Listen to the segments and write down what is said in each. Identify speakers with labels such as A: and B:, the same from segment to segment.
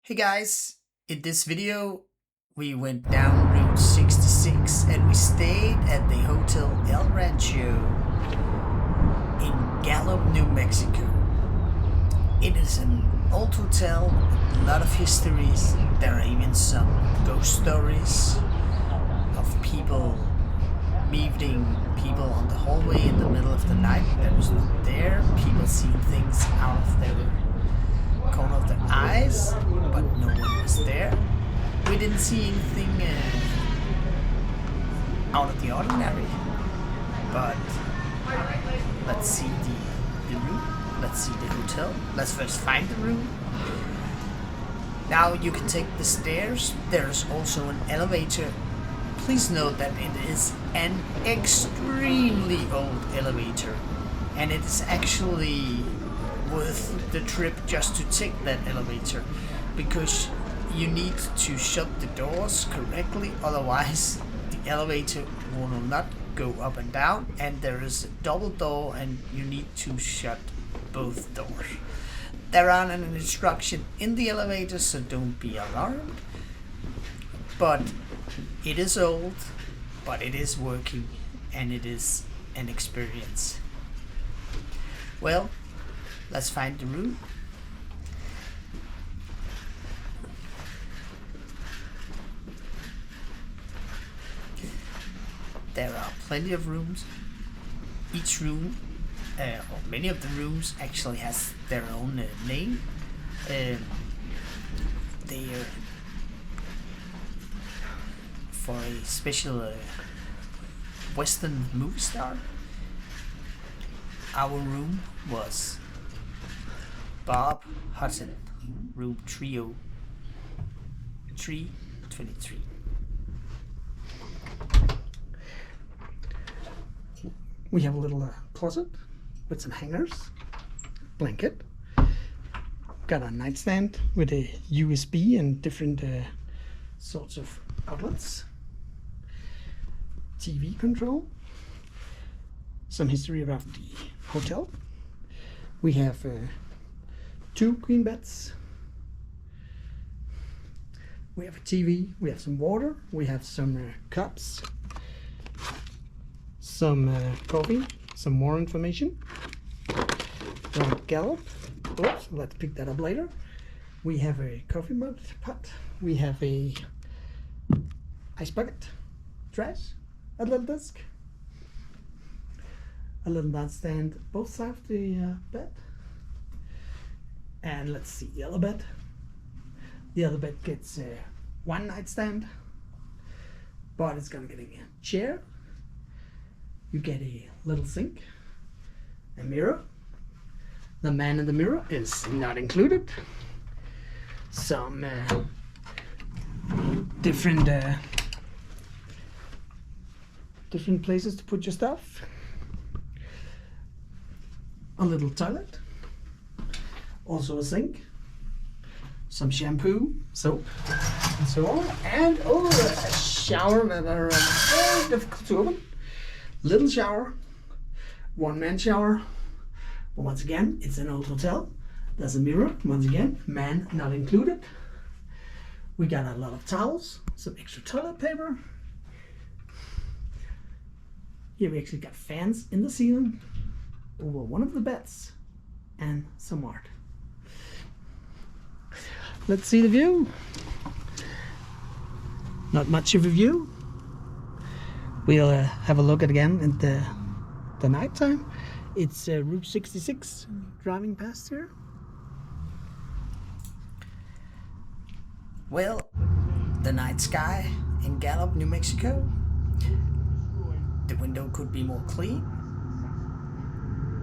A: Hey guys, in this video we went down Route 66 and we stayed at the Hotel El Rancho in Gallup, New Mexico. It is an old hotel with a lot of histories. There are even some ghost stories of people meeting people on the hallway in the middle of the night that was not there. People seeing things out of their corner of their eyes, but no one was there. We didn't see anything out of the ordinary, but let's see the room. Let's see the hotel. Let's first find the room. Now you can take the stairs. There's also an elevator. Please note that it is an extremely old elevator, and it is actually worth the trip just to take that elevator, because you need to shut the doors correctly, otherwise the elevator will not go up and down, and there is a double door and you need to shut both doors. There are an instruction in the elevator, so don't be alarmed, but it is old, but it is working and it is an experience. Well, let's find the room. There are plenty of rooms. Each room, or many of the rooms, actually has their own name. They are for a special Western movie star. Our room was Bob Hutton Room 30323.
B: We have a little closet with some hangers, blanket, got a nightstand with a USB and different sorts of outlets, TV control, some history about the hotel. We have two queen beds. We have a TV, we have some water, we have some cups, some coffee, some more information from Gallup. Oops, let's pick that up later. We have a coffee pot, we have a ice bucket, trash, a little desk, a little nightstand both sides of the bed. And let's see the other bed. The other bed gets one nightstand, but it's gonna get a chair. You get a little sink, a mirror. The man in the mirror is not included. Some different places to put your stuff. A little toilet. Also a sink, some shampoo, soap, and so on, and a shower that are very difficult to open. Little shower, one-man shower, but once again, it's an old hotel. There's a mirror, once again, man not included. We got a lot of towels, some extra toilet paper. Here we actually got fans in the ceiling over one of the beds, and some art. Let's see the view. Not much of a view. We'll have a look at again at the night time. It's Route 66 driving past here.
A: Well, the night sky in Gallup, New Mexico. The window could be more clean.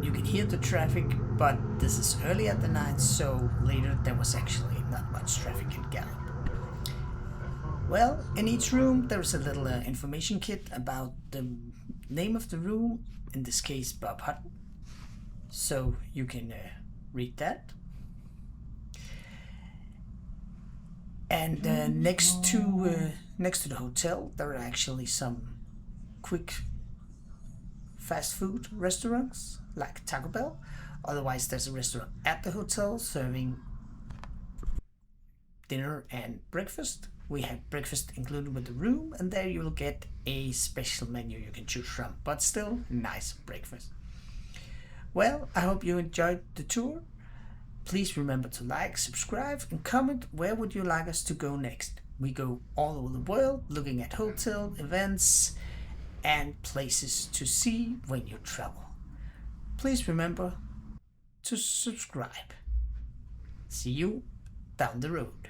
A: You can hear the traffic, but this is early at the night, so later there was actually not much traffic in Gallup. Well, in each room there's a little information kit about the name of the room, in this case Bob Hutton, so you can read that. And next to the hotel there are actually some quick fast food restaurants like Taco Bell. Otherwise there's a restaurant at the hotel serving dinner and breakfast. We have breakfast included with the room, and there you'll get a special menu you can choose from, but still nice breakfast. Well, I hope you enjoyed the tour. Please remember to like, subscribe, and comment where would you like us to go next. We go all over the world looking at hotel, events, and places to see when you travel. Please remember to subscribe. See you down the road.